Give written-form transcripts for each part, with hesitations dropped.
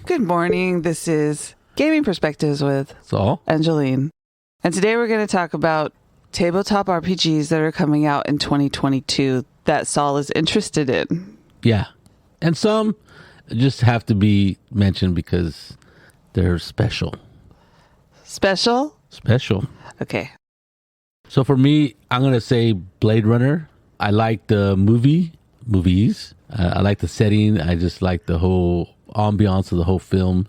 Good morning. This is Gaming Perspectives with Saul, Angeline. And today we're going to talk about tabletop RPGs that are coming out in 2022 that Saul is interested in. Yeah. And some just have to be mentioned because they're special. Special? Special. Okay. So for me, I'm going to say Blade Runner. I like the movies. I like the setting. I just like the whole ambiance of the whole film.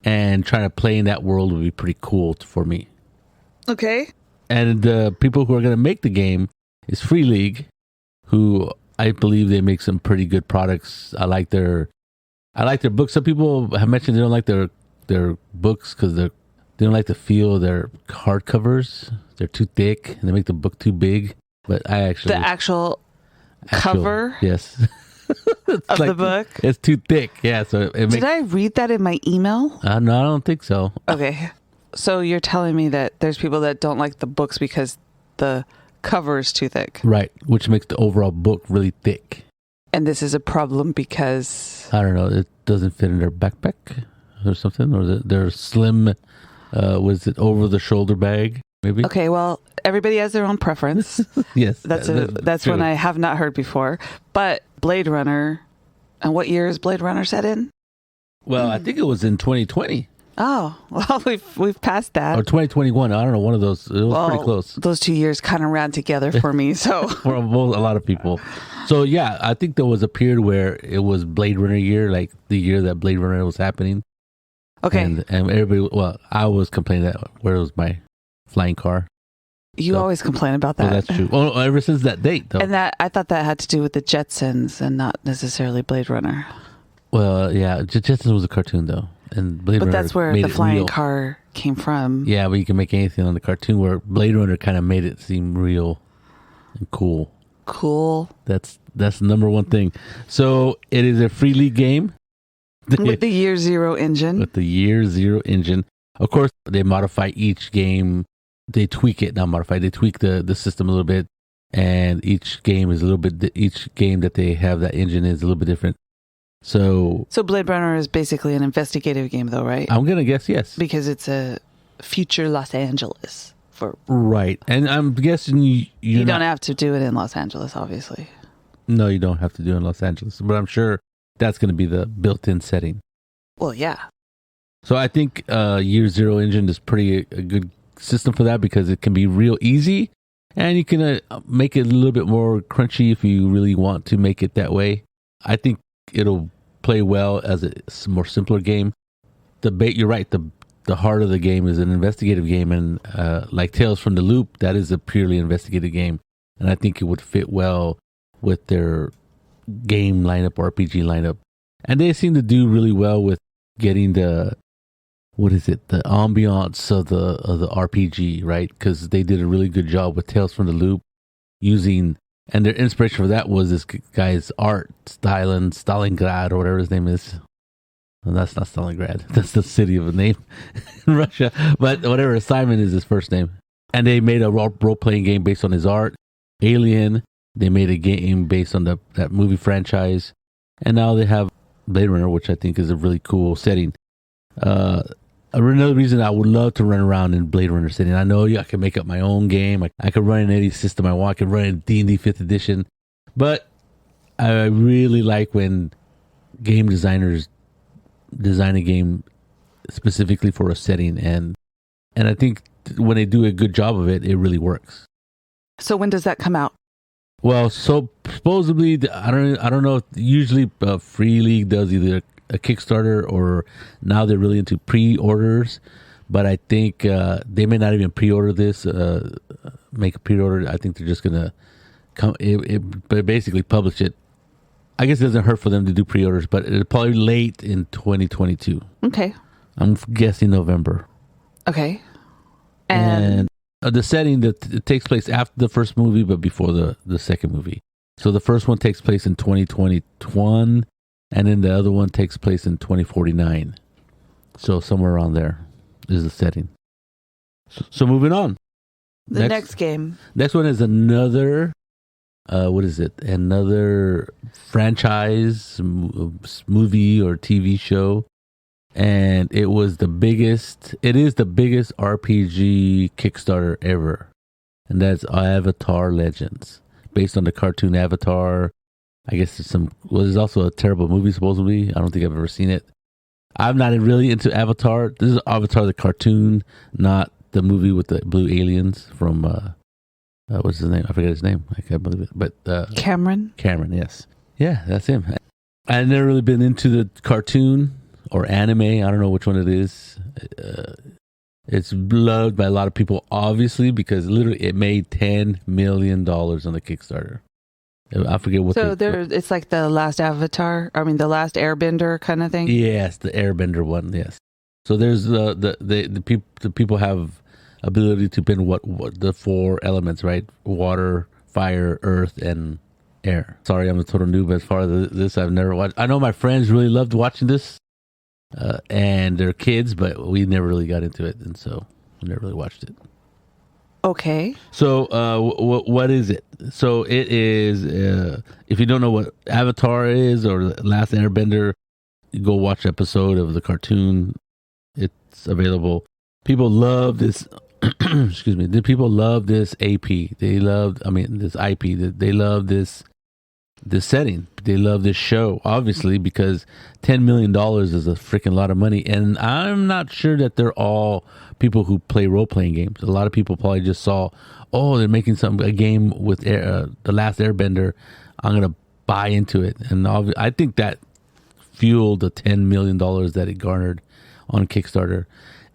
And trying to play in that world would be pretty cool for me. Okay. And the people who are going to make the game is Free League, who I believe they make some pretty good products. I like their books. Some people have mentioned they don't like their books because they don't like the feel of their hardcovers. They're too thick and they make the book too big. But I actually... The actual cover? Yes. Of the book? It's too thick. Yeah. So Did I read that in my email? No, I don't think so. Okay. So you're telling me that there's people that don't like the books because the cover is too thick. Right. Which makes the overall book really thick. And this is a problem because... I don't know. It doesn't fit in their backpack or something. Or their slim, was it over the shoulder bag? Maybe. Okay. Well, everybody has their own preference. Yes. That's one I have not heard before. But Blade Runner, and what year is Blade Runner set in? Well, I think it was in 2020. Oh, well, we've passed that. Or 2021. I don't know. One of those. It was pretty close. Those 2 years kind of ran together for me. So for a lot of people. So yeah, I think there was a period where it was Blade Runner year, like the year that Blade Runner was happening. Okay. And everybody, well, I was complaining that where was my flying car. You always complain about that. Well, that's true. Well, ever since that date, though. And that I thought that had to do with the Jetsons and not necessarily Blade Runner. Well, yeah, Jetsons was a cartoon, though. And Blade Runner that's where made the it flying real. car came from. Yeah, but you can make anything on the cartoon, where Blade Runner kind of made it seem real and cool. Cool. That's the number one thing. So it is a Free League game. With the Year Zero engine. With the Year Zero engine. Of course, they modify each game. They tweak it, not modify. They tweak the system a little bit. And each game is a little bit, each game that they have that engine is a little bit different. So Blade Runner is basically an investigative game, though, right? I'm going to guess yes. Because it's a future Los Angeles. Right. And I'm guessing you don't have to do it in Los Angeles, obviously. No, you don't have to do it in Los Angeles. But I'm sure that's going to be the built-in setting. Well, yeah. So I think Year Zero engine is pretty a good system for that because it can be real easy. And you can make it a little bit more crunchy if you really want to make it that way. I think it'll play well as a more simpler game. You're right. The heart of the game is an investigative game, and like Tales from the Loop, that is a purely investigative game, and I think it would fit well with their game lineup, RPG lineup, and they seem to do really well with getting the ambiance of the RPG, right? Because they did a really good job with Tales from the Loop using, and their inspiration for that was this guy's art, Stalingrad, or whatever his name is. Well, that's not Stalingrad. That's the city of a name in Russia. But whatever, Simon is his first name. And they made a role-playing game based on his art. Alien, they made a game based on that movie franchise. And now they have Blade Runner, which I think is a really cool setting. Another reason I would love to run around in Blade Runner setting. I know I can make up my own game. I could run in any system I want. I could run in D&D 5th edition. But I really like when game designers design a game specifically for a setting, and I think when they do a good job of it, it really works. So when does that come out? Well, so supposedly, I don't know. Usually, Free League does either a Kickstarter or now they're really into pre-orders. But I think they may not even pre-order this. Make a pre-order. I think they're just gonna basically publish it. I guess it doesn't hurt for them to do pre-orders, but it'll probably late in 2022. Okay. I'm guessing November. Okay. And the setting that it takes place after the first movie, but before the second movie. So the first one takes place in 2021, and then the other one takes place in 2049. So somewhere around there is the setting. So moving on. The next game. Next one is another... what is it? Another franchise movie or TV show and it is the biggest RPG Kickstarter ever. And that's Avatar Legends, based on the cartoon Avatar. I guess there's also a terrible movie supposedly. I don't think I've ever seen it. I'm not really into Avatar. This is Avatar the cartoon, not the movie with the blue aliens from what's his name? I forget his name. I can't believe it. But Cameron, yes. Yeah, that's him. I've never really been into the cartoon or anime. I don't know which one it is. It's loved by a lot of people, obviously, because literally it made $10 million on the Kickstarter. I forget what. So it's like the last Avatar. I mean, the last Airbender kind of thing. Yes, the Airbender one. Yes. So there's the people have ability to bend what the 4 elements, right? Water, fire, earth, and air. Sorry, I'm a total noob as far as this. I've never watched. I know my friends really loved watching this, and their kids, but we never really got into it, and so we never really watched it. Okay. So, what is it? So it is. If you don't know what Avatar is or the Last Airbender, you go watch an episode of the cartoon. It's available. People love this. Excuse me. The people love this AP. They love. This IP. They love this setting. They love this show, obviously, because $10 million is a freaking lot of money. And I'm not sure that they're all people who play role-playing games. A lot of people probably just saw, they're making a game with The Last Airbender. I'm going to buy into it. And I think that fueled the $10 million that it garnered on Kickstarter.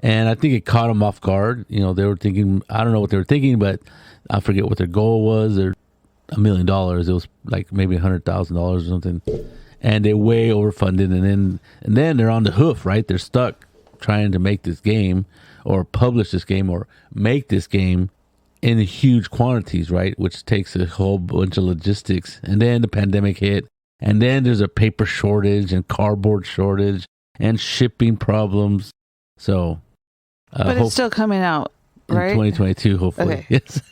And I think it caught them off guard. They were thinking, I don't know what they were thinking, but I forget what their goal was. Or $1 million. It was like maybe $100,000 or something, and they way overfunded. And then they're on the hoof, right? They're stuck trying to make this game, or publish this game, or make this game in huge quantities, right? Which takes a whole bunch of logistics. And then the pandemic hit, and then there's a paper shortage and cardboard shortage and shipping problems. So, but it's still coming out. Right? In 2022, hopefully. Okay. Yes.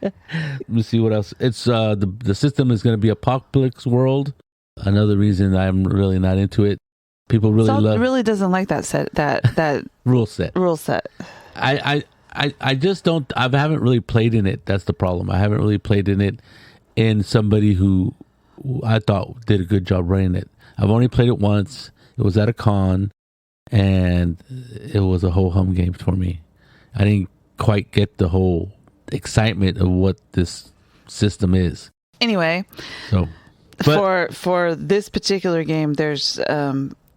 Let me see what else. It's the system is going to be Apocalypse World. Another reason I'm really not into it. People really Saul love. Really doesn't like that set. That rule set. I just don't. I haven't really played in it. That's the problem. I haven't really played in it. In somebody who I thought did a good job running it. I've only played it once. It was at a con, and it was a whole hum game for me. I didn't quite get the whole excitement of what this system is. Anyway, so for this particular game, there's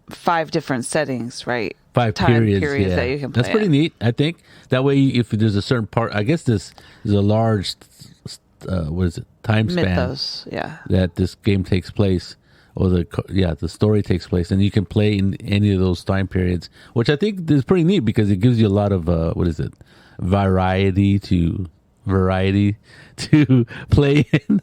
5 different settings, right? 5 time periods that you can play. That's pretty neat, I think. That way, if there's a certain part, I guess this is a large, time span. Mythos, yeah. That this game takes place. Or the story takes place, and you can play in any of those time periods, which I think is pretty neat because it gives you a lot of variety to play in,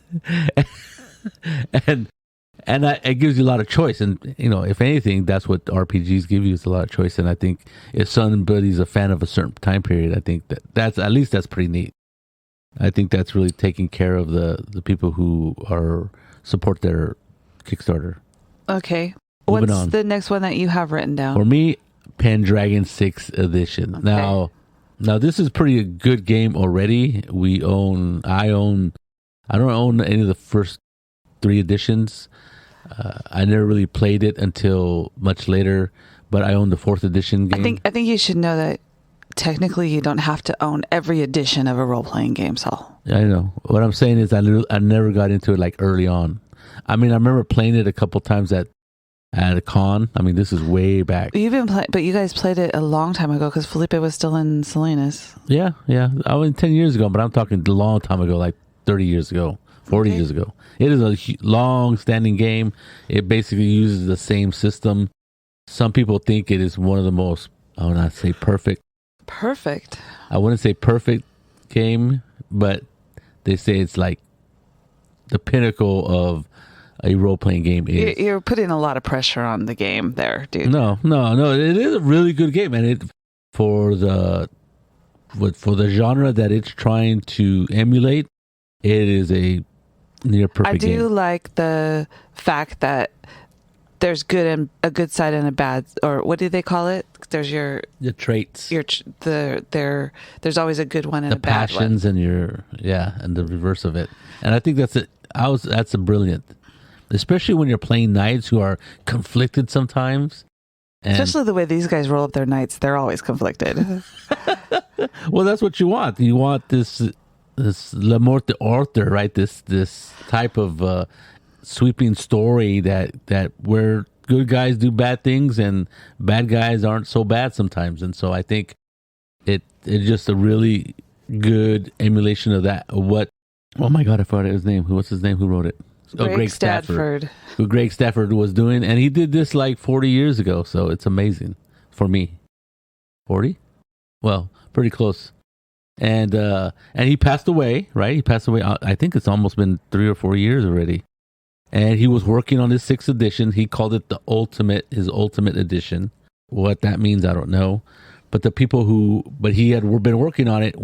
and it gives you a lot of choice. And if anything, that's what RPGs give you, is a lot of choice. And I think if somebody's a fan of a certain time period, I think that's at least that's pretty neat. I think that's really taking care of the people who support their Kickstarter. Okay. What's the next one that you have written down? For me, Pendragon 6th edition. Okay. Now this is pretty good game already. I don't own any of the first 3 editions. I never really played it until much later, but I own the 4th edition game. I think you should know that technically you don't have to own every edition of a role-playing game, Saul. I know. What I'm saying is I never got into it like early on. I remember playing it a couple times at a con. This is way back. But you guys played it a long time ago because Felipe was still in Salinas. Yeah. I was 10 years ago, but I'm talking a long time ago, like 30 years ago, 40 years ago. It is a long-standing game. It basically uses the same system. Some people think it is one of the most, I would not say perfect. Perfect. I wouldn't say perfect game, but they say it's like the pinnacle of a role-playing game is. You're putting a lot of pressure on the game there, dude. No. It is a really good game, and for the genre that it's trying to emulate, it is a near perfect game. I do like the fact that there's a good side and a bad, or what do they call it? There's your traits, there's always a good one and the a bad one. passions, and and the reverse of it. And I think that's it. That's a brilliant, especially when you're playing knights who are conflicted sometimes. Especially the way these guys roll up their knights, they're always conflicted. Well, that's what you want. You want this La Morte Orther, right? This type of sweeping story that where good guys do bad things and bad guys aren't so bad sometimes. And so I think it's just a really good emulation of that. Oh my God, I forgot his name. What's his name? Who wrote it? Greg Stafford. Who Greg Stafford was doing. And he did this like 40 years ago. So it's amazing for me. 40? Well, pretty close. And he passed away, right? He passed away. I think it's almost been 3 or 4 years already. And he was working on his 6th edition. He called it his ultimate edition. What that means, I don't know. But he had been working on it.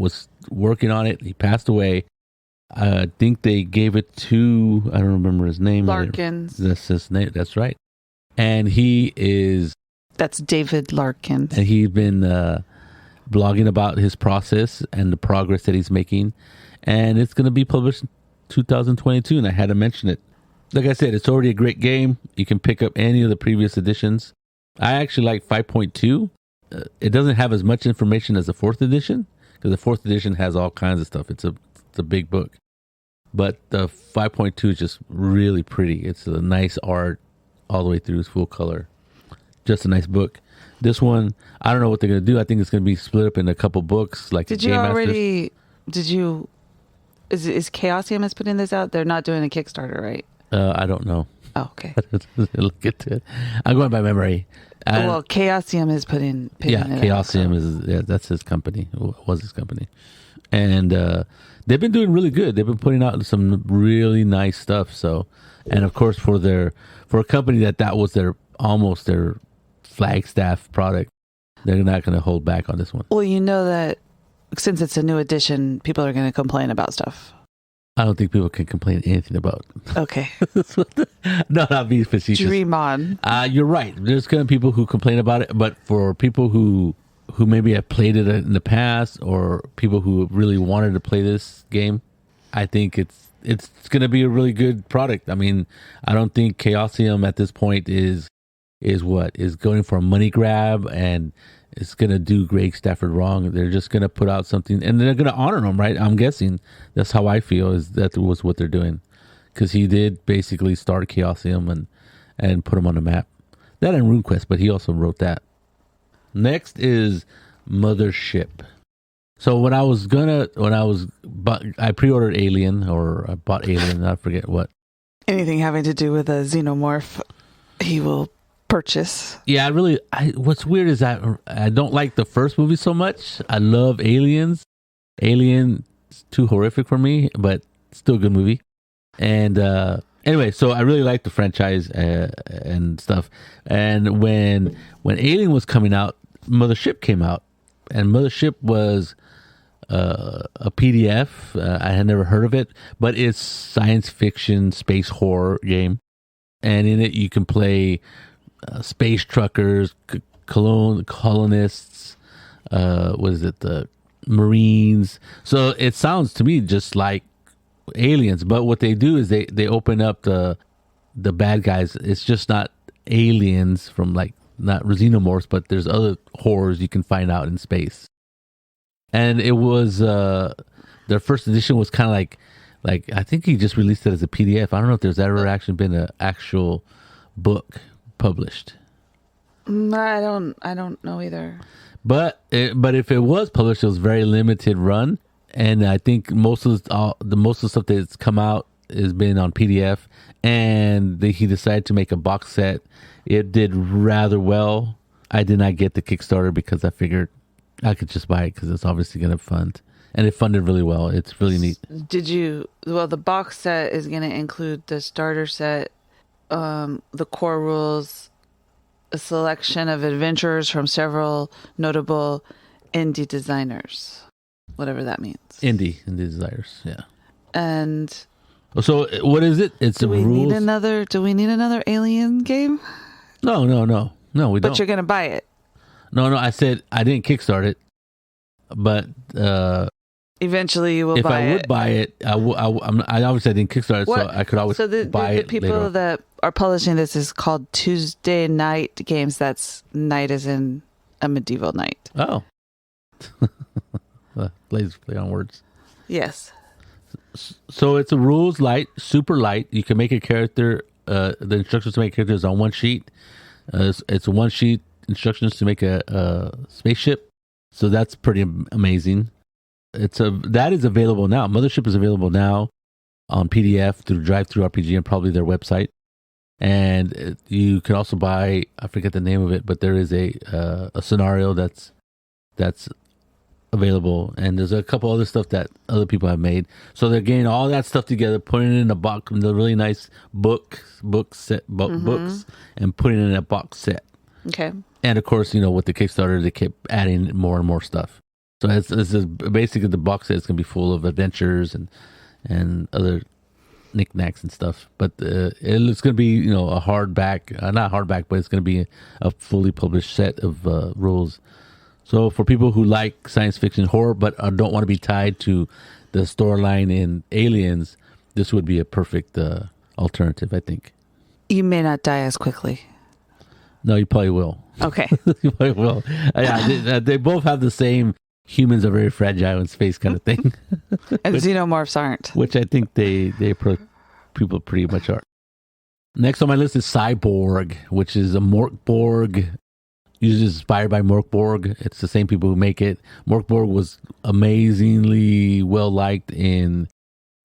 He passed away. I think they gave it to, I don't remember his name. Larkins. That's his name. That's right. And that's David Larkins. And he's been blogging about his process and the progress that he's making. And it's going to be published in 2022. And I had to mention it. Like I said, it's already a great game. You can pick up any of the previous editions. I actually like 5.2. It doesn't have as much information as the 4th edition, because the 4th edition has all kinds of stuff. It's a big book. But the 5.2 is just really pretty. It's a nice art all the way through. It's full color. Just a nice book. This one, I don't know what they're going to do. I think it's going to be split up in a couple books. Like is Chaosium is putting this out? They're not doing a Kickstarter, right? I don't know. Oh, okay. Look at it. I'm going by memory. Well, Chaosium is putting Chaosium that's his company. Was his company. And they've been doing really good. They've been putting out some really nice stuff. So, and of course for a company that was almost their flagstaff product, they're not going to hold back on this one. Well, you know that since it's a new edition, people are going to complain about stuff. I don't think people can complain anything about. Okay. No, not being facetious. Dream on. You're right. There's going to be people who complain about it, but for people who maybe have played it in the past, or people who really wanted to play this game, I think it's going to be a really good product. I mean, I don't think Chaosium at this point is going for a money grab and it's going to do Greg Stafford wrong. They're just going to put out something and they're going to honor him, right? I'm guessing that's how I feel, is that was what they're doing, because he did basically start Chaosium and put him on the map. That and RuneQuest, but he also wrote that. Next is Mothership. So I pre-ordered Alien, or I bought Alien, I forget what. Anything having to do with a xenomorph, he will purchase. Yeah, what's weird is that I don't like the first movie so much. I love Aliens. Alien is too horrific for me, but still a good movie. And anyway, so I really like the franchise and stuff. And when Alien was coming out, Mothership came out, and Mothership was a PDF. I had never heard of it, but it's science fiction space horror game, and in it you can play space truckers, colonists, the Marines. So it sounds to me just like Aliens, but what they do is they open up the bad guys. It's just not aliens from not xenomorphs, but there's other horrors you can find out in space. And it was their first edition was kind of like I think he just released it as a PDF. I don't know if there's ever actually been an actual book published. I don't know either. But if it was published, it was very limited run, and I think most of the stuff that's come out has been on PDF. And he decided to make a box set. It did rather well. I did not get the Kickstarter because I figured I could just buy it because it's obviously going to fund, and it funded really well. It's really neat. The box set is going to include the starter set, the core rules, a selection of adventurers from several notable indie designers, whatever that means. Indie designers, yeah. And so what is it? It's do we need another Alien game? No, we But don't. you're going to buy it. No, I said I didn't kickstart it, but Eventually you will buy it. If I would buy it, I obviously didn't kickstart it, so I could always buy it. The people later that are publishing this is called Tuesday Night Games. That's night as in a medieval night. Oh. Play on words. Yes. So it's a rules light, super light. You can make a character. The instructions to make characters on one sheet. It's a one sheet instructions to make a spaceship. So that's pretty amazing. That is available now. Mothership is available now on PDF through DriveThru RPG and probably their website. And you can also buy, I forget the name of it, but there is a scenario that's available, and there's a couple other stuff that other people have made. So they're getting all that stuff together, putting it in a box, the really nice books, and putting it in a box set. Okay. And of course, with the Kickstarter, they kept adding more and more stuff. So it's basically the box set is going to be full of adventures and other knickknacks and stuff. But it's going to be a hardback, not hardback, but it's going to be a fully published set of rules. So for people who like science fiction horror but don't want to be tied to the storyline in Aliens, this would be a perfect alternative, I think. You may not die as quickly. No, you probably will. Okay. You probably will. Yeah, they both have the same humans are very fragile in space kind of thing. And xenomorphs aren't. Which I think people pretty much are. Next on my list is Cyborg, which is a Morkborg. Usually inspired by Morkborg. It's the same people who make it. Morkborg was amazingly well liked when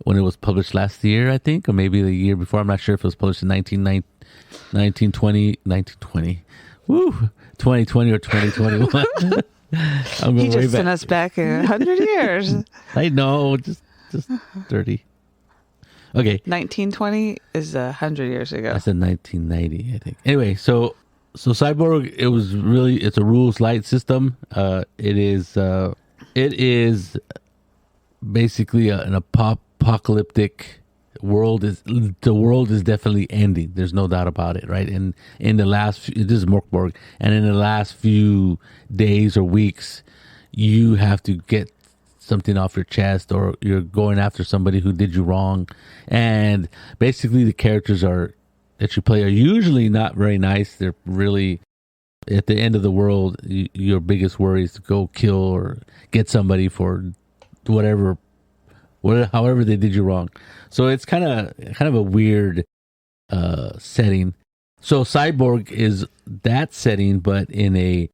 it was published last year, I think, or maybe the year before. I'm not sure if it was published in 1920. Woo! 2020 or 2021. He just sent us back 100 years. I know, just 30. Okay. 1920 is 100 years ago. I said 1990, I think. Anyway, so Cyborg, it's a rules light system. It is basically an apocalyptic world. The world is definitely ending. There's no doubt about it, right? And in the last, this is Morkborg, and in the last few days or weeks, you have to get something off your chest, or you're going after somebody who did you wrong. And basically, the characters that you play are usually not very nice. They're really, at the end of the world, your biggest worry is to go kill or get somebody for whatever, however they did you wrong. So it's kind of a weird setting. So Cyborg is that setting, but in a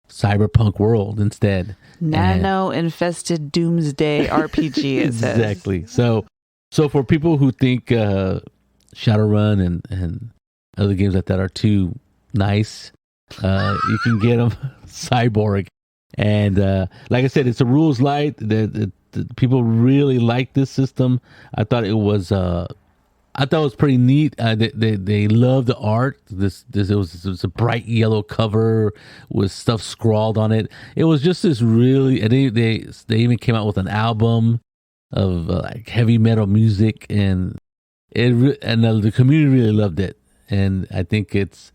cyberpunk world instead. Nano-infested doomsday RPG, it says. Exactly. So for people who think Shadowrun and other games like that are too nice, you can get them Cyborg. And like I said, it's a rules light. The people really like this system. I thought it was pretty neat. They love the art. It was a bright yellow cover with stuff scrawled on it. It was just this really. They even came out with an album of like heavy metal music, and the community really loved it. And I think it's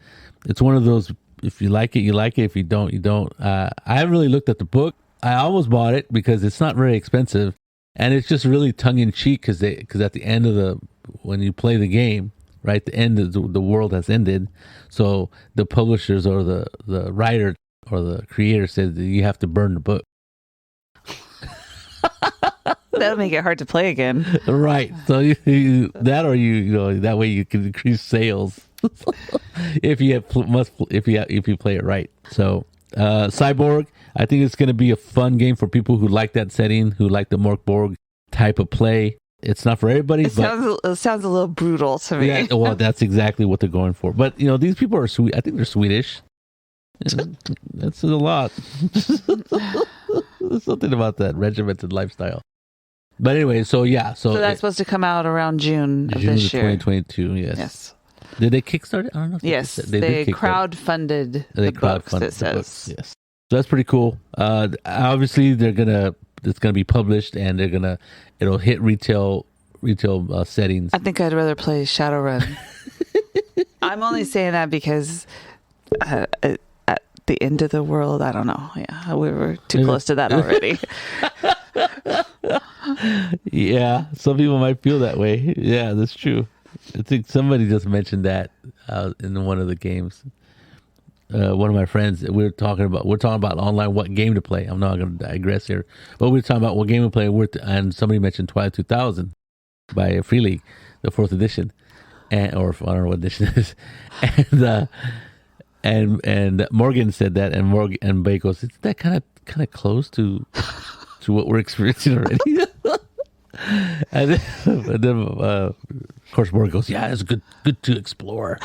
one of those. If you like it, you like it. If you don't, you don't. I haven't really looked at the book. I almost bought it because it's not very expensive, and it's just really tongue in cheek because at the end of when you play the game, right, the end of the world has ended. So the publishers or the writer or the creator said that you have to burn the book. That'll make it hard to play again. Right. So that way you can increase sales if you play it right. So Cyborg, I think it's going to be a fun game for people who like that setting, who like the Morkborg type of play. It's not for everybody. It sounds a little brutal to me. Yeah, well, that's exactly what they're going for. But these people are sweet. I think they're Swedish. That's a lot. There's something about that regimented lifestyle. But anyway, so that's supposed to come out around June of this year. 2022. Yes. Did they kickstart it? I don't know. Yes, they crowdfunded the books. It says. Yes, so that's pretty cool. Obviously, it's gonna be published, and it'll hit retail settings. I think I'd rather play Shadowrun. I'm only saying that because at the end of the world. I don't know. Yeah, we were too close to that already. Yeah, some people might feel that way. Yeah, that's true. I think somebody just mentioned that in one of the games. One of my friends, we're talking about online what game to play. I'm not going to digress here, but we're talking about what game to play. And somebody mentioned Twilight 2000 by Free League, the 4th edition, or I don't know what edition it is, and Morgan said that, and Bay goes, "Isn't that kind of close to what we're experiencing already?" and then of course Morgan goes, "Yeah, it's good to explore."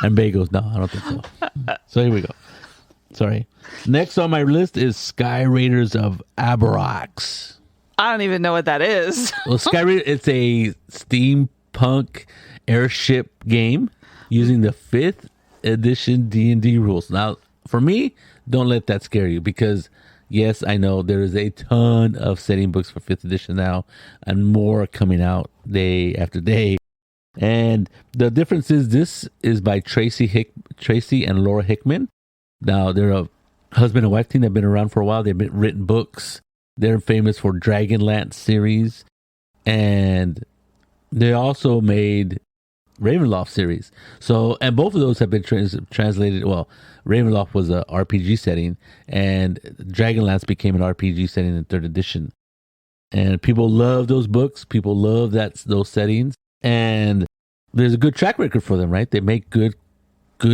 And Bay goes, "No, I don't think so." So here we go. Sorry. Next on my list is Skyraiders of Abrox. I don't even know what that is. Well, Skyraiders, it's a steampunk airship game using the 5th edition D&D rules. Now, for me, don't let that scare you because, yes, I know there is a ton of setting books for 5th edition now and more coming out day after day. And the difference is this is by Tracy and Laura Hickman. Now, they're a husband and wife team that have been around for a while. They've written books. They're famous for Dragonlance series. And they also made Ravenloft series. So, and both of those have been translated. Well, Ravenloft was a RPG setting, and Dragonlance became an RPG setting in 3rd edition. And people love those books. People love those settings. And there's a good track record for them, right? They make good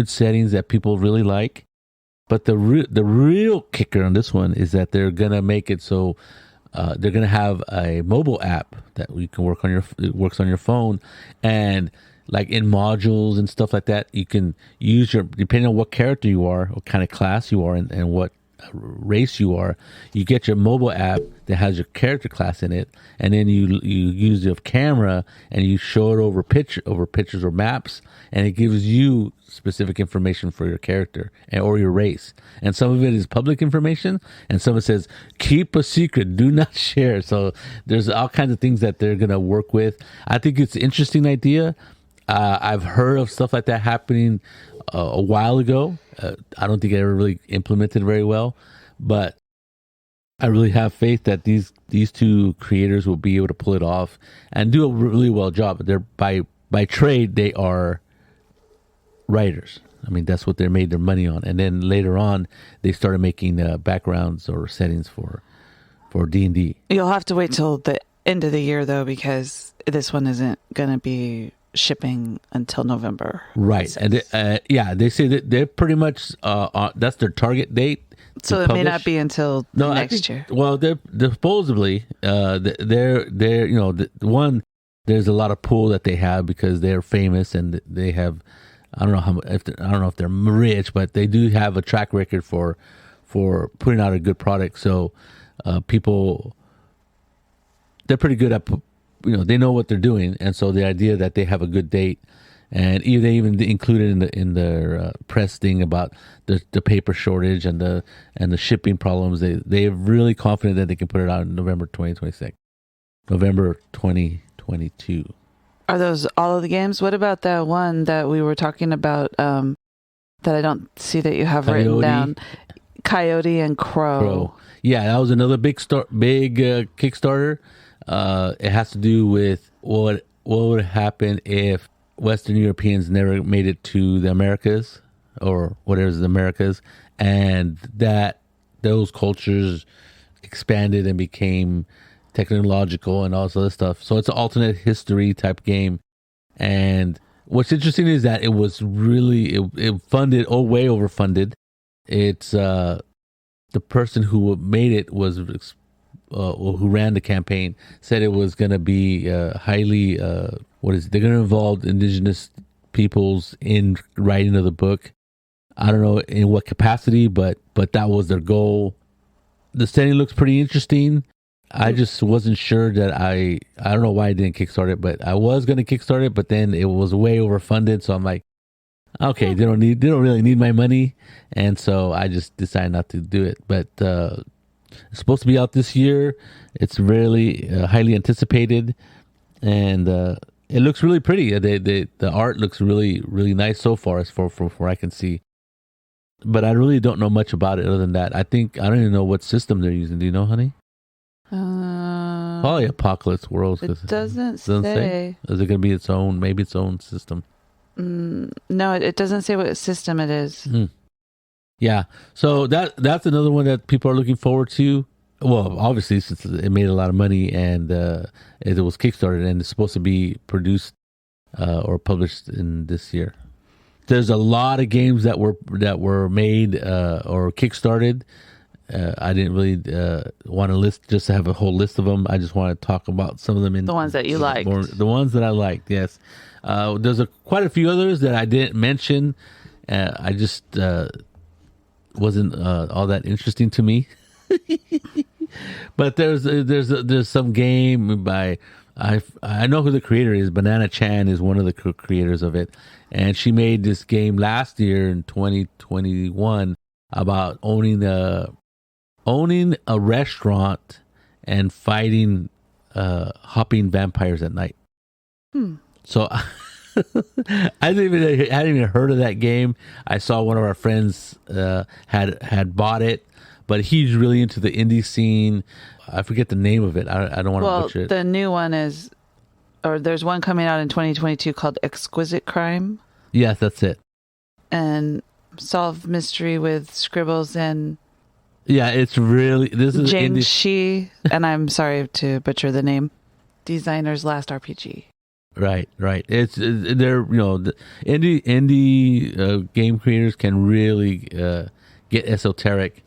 settings that people really like. But the real kicker on this one is that they're gonna make it so they're gonna have a mobile app that you can work on it works on your phone, and like in modules and stuff like that, you can use depending on what character you are, what kind of class you are, and what race you are, you get your mobile app that has your character class in it, and then you use your camera and you show it over pictures or maps, and it gives you specific information for your character or your race. And some of it is public information, and some of it says keep a secret, do not share. So there's all kinds of things that they're gonna work with. I think it's an interesting idea. I've heard of stuff like that happening a while ago. I don't think it ever really implemented very well, but I really have faith that these two creators will be able to pull it off and do a really well job. They're by trade, they are writers. I mean, that's what they made their money on. And then later on, they started making backgrounds or settings for D&D. You'll have to wait till the end of the year, though, because this one isn't going to be shipping until November. Right. And they say that they're pretty much that's their target date. So it may not be until next year. Well, they're supposedly they're there's a lot of pull that they have because they're famous and they have, I don't know if they're rich, but they do have a track record for putting out a good product. So people, they're pretty good at, they know what they're doing, and so the idea that they have a good date, and they even included in their press thing about the paper shortage and the shipping problems. They're really confident that they can put it out in November 2026, November 2022. Are those all of the games? What about that one that we were talking about that I don't see that you have written down? Coyote and Crow. Yeah, that was another big Kickstarter. It has to do with what would happen if Western Europeans never made it to the Americas, or whatever is the Americas, and that those cultures expanded and became technological and all this other stuff. So it's an alternate history type game. And what's interesting is that it was really it funded way overfunded. It's the person who made it was who ran the campaign said it was going to be highly they're going to involve indigenous peoples in writing of the book. I don't know in what capacity, but that was their goal. The setting looks pretty interesting. I just wasn't sure that I don't know why I didn't kickstart it, but I was going to kickstart it, but then it was way overfunded. So I'm like, okay, they don't really need my money. And so I just decided not to do it. But it's supposed to be out this year. It's really highly anticipated, and it looks really pretty. The art looks really, really nice so far, as for I can see. but I really don't know much about it other than that. I don't even know what system they're using. Do you know, honey? Probably Apocalypse Worlds. It doesn't say. Is it going to be its own system? No, it doesn't say what system it is. Yeah, so that's another one that people are looking forward to. Well, obviously, since it made a lot of money and it was Kickstarted and it's supposed to be produced or published in this year. There's a lot of games that were made or Kickstarted. I didn't really want to list just to have a whole list of them. I just want to talk about some of them in the ones that you liked. The ones that I liked, yes. There's quite a few others that I didn't mention. I just wasn't all that interesting to me. But there's some game by I know who the creator is. Banana Chan is one of the creators of it, and she made this game last year in 2021 about owning a restaurant and fighting hopping vampires at night. So I hadn't even heard of that game. I saw one of our friends had bought it, but he's really into the indie scene. I forget the name of it. I don't want to butcher it. The new one is, or there's one coming out in 2022 called Exquisite Crime. Yes, that's it. And solve mystery with scribbles and this is James Shee, and I'm sorry to butcher the name. Designer's Last RPG. Right. It's they're the indie game creators can really get esoteric.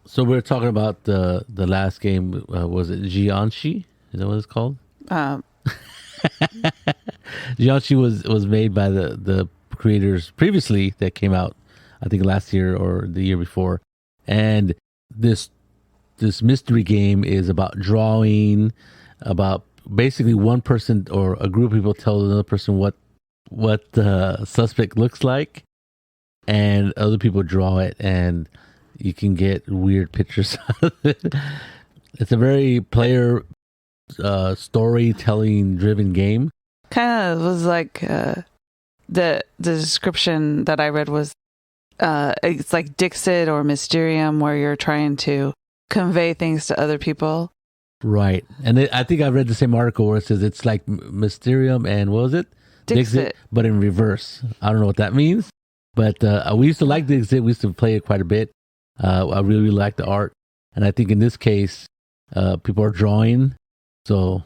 So we're talking about the last game. Was it Jianxi? Is that what it's called? Jianxi was made by the creators previously that came out, I think last year or the year before, and this mystery game is about drawing, about basically one person or a group of people tell another person what the suspect looks like, and other people draw it, and you can get weird pictures out of it. It's a very player storytelling driven game. Kind of was like the description that I read was it's like Dixit or Mysterium, where you're trying to convey things to other people. Right. And I think I read the same article where it says it's like Mysterium and what was it? Dixit, but in reverse. I don't know what that means. But we used to like Dixit. We used to play it quite a bit. I really like the art. And I think in this case, people are drawing. So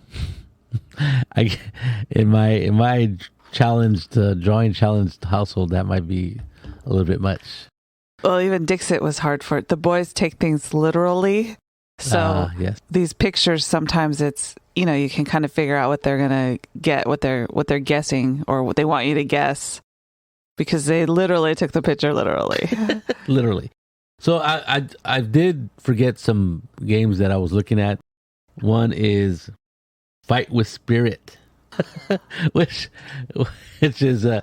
in my drawing challenged household, that might be a little bit much. Well, even Dixit was hard for it. The boys take things literally. So yes. These pictures, sometimes it's, you can kind of figure out what they're going to get, what they're guessing, or what they want you to guess, because they literally took the picture literally. Literally. So I did forget some games that I was looking at. One is Fight with Spirit, which is a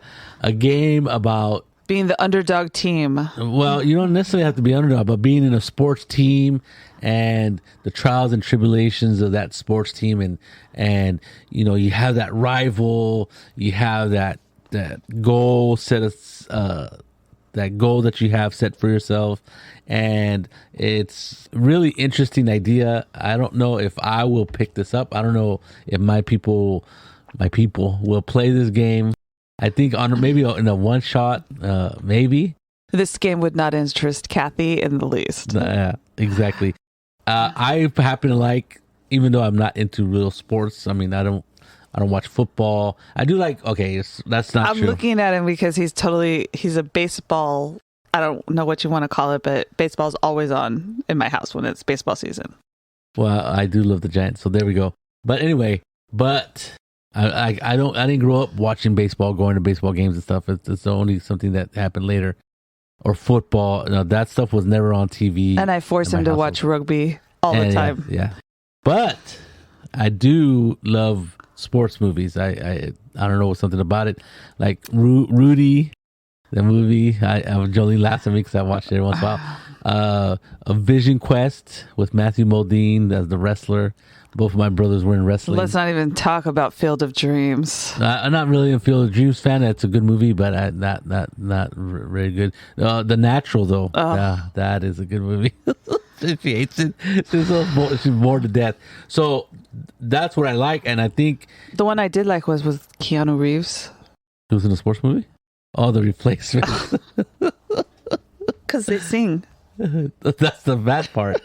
game about being the underdog team. Well, you don't necessarily have to be underdog, but being in a sports team and the trials and tribulations of that sports team, and you have that rival, you have that goal that goal that you have set for yourself, and it's really interesting idea. I don't know if I will pick this up. I don't know if my people will play this game. I think maybe in a one shot, maybe. This game would not interest Kathy in the least. Yeah, exactly. I happen to like, even though I'm not into real sports. I mean, I don't watch football. I do like. Okay, that's not true. I'm looking at him because he's a baseball. I don't know what you want to call it, but baseball's always on in my house when it's baseball season. Well, I do love the Giants, so there we go. But anyway, I didn't grow up watching baseball, going to baseball games and stuff. It's only something that happened later. Or football. No, that stuff was never on TV. And I forced him to watch rugby all the time. Yeah. But I do love sports movies. I don't know, something about it. Like Rudy, the movie. Jolene laughs at me because I watched it every once in a while. A Vision Quest with Matthew Modine as the wrestler. Both of my brothers were in wrestling. Let's not even talk about Field of Dreams. I'm not really a Field of Dreams fan. It's a good movie, but not very good. The Natural, though, yeah, that is a good movie. She hates it. She's bored to death. So that's what I like, and I think the one I did like was with Keanu Reeves. He was in a sports movie. Oh, The Replacement. Because they sing. That's the bad part.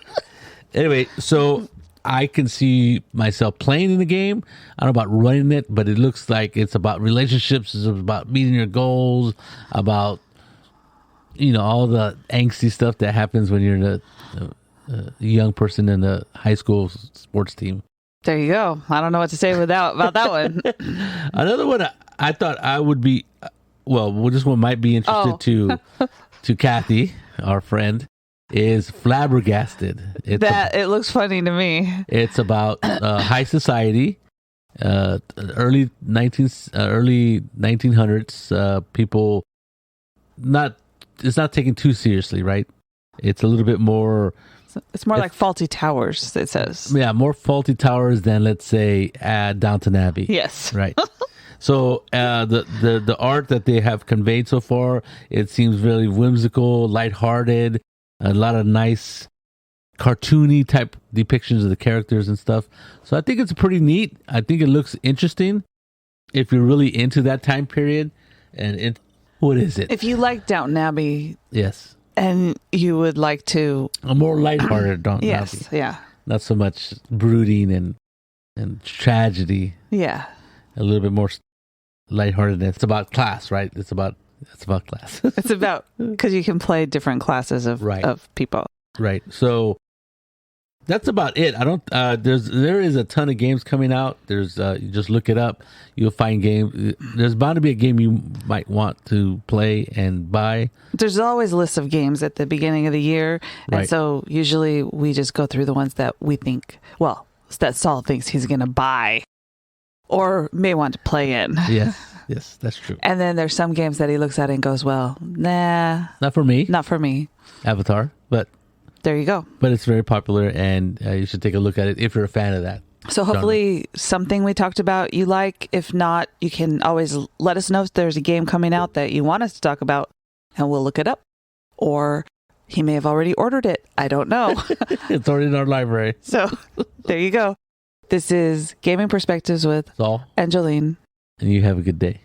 Anyway, so I can see myself playing in the game. I don't know about running it, but it looks like it's about relationships. It's about meeting your goals, about, all the angsty stuff that happens when you're a young person in the high school sports team. There you go. I don't know what to say about that one. Another one I thought I would be, this one might be interested to Kathy, our friend, is Flabbergasted. It looks funny to me. It's about high society, early 1900s. People it's not taken too seriously, right? It's a little bit more. It's more like Faulty Towers. It says, yeah, more Faulty Towers than, let's say, Downton Abbey. Yes, right. So the art that they have conveyed so far, it seems really whimsical, lighthearted, a lot of nice cartoony type depictions of the characters and stuff. So I think it's pretty neat. I think it looks interesting if you're really into that time period. And what is it? If you like Downton Abbey, yes, and you would like to a more lighthearted Downton Abbey. Yes, yeah, not so much brooding and tragedy. Yeah, a little bit more lightheartedness. It's about class, right? It's about class. It's about because you can play different classes of people. Right. So that's about it. I don't. There is a ton of games coming out. There's you just look it up. You'll find games. There's bound to be a game you might want to play and buy. There's always lists of games at the beginning of the year, and right. So usually we just go through the ones that we think, that Saul thinks he's going to buy, or may want to play in. Yes, that's true. And then there's some games that he looks at and goes, nah, not for me. Not for me. Avatar, but. There you go. But it's very popular, and you should take a look at it if you're a fan of that. So hopefully something we talked about you like. If not, you can always let us know if there's a game coming out that you want us to talk about, and we'll look it up. Or he may have already ordered it. I don't know. It's already in our library. So there you go. This is Gaming Perspectives with Saul, Angeline. And you have a good day.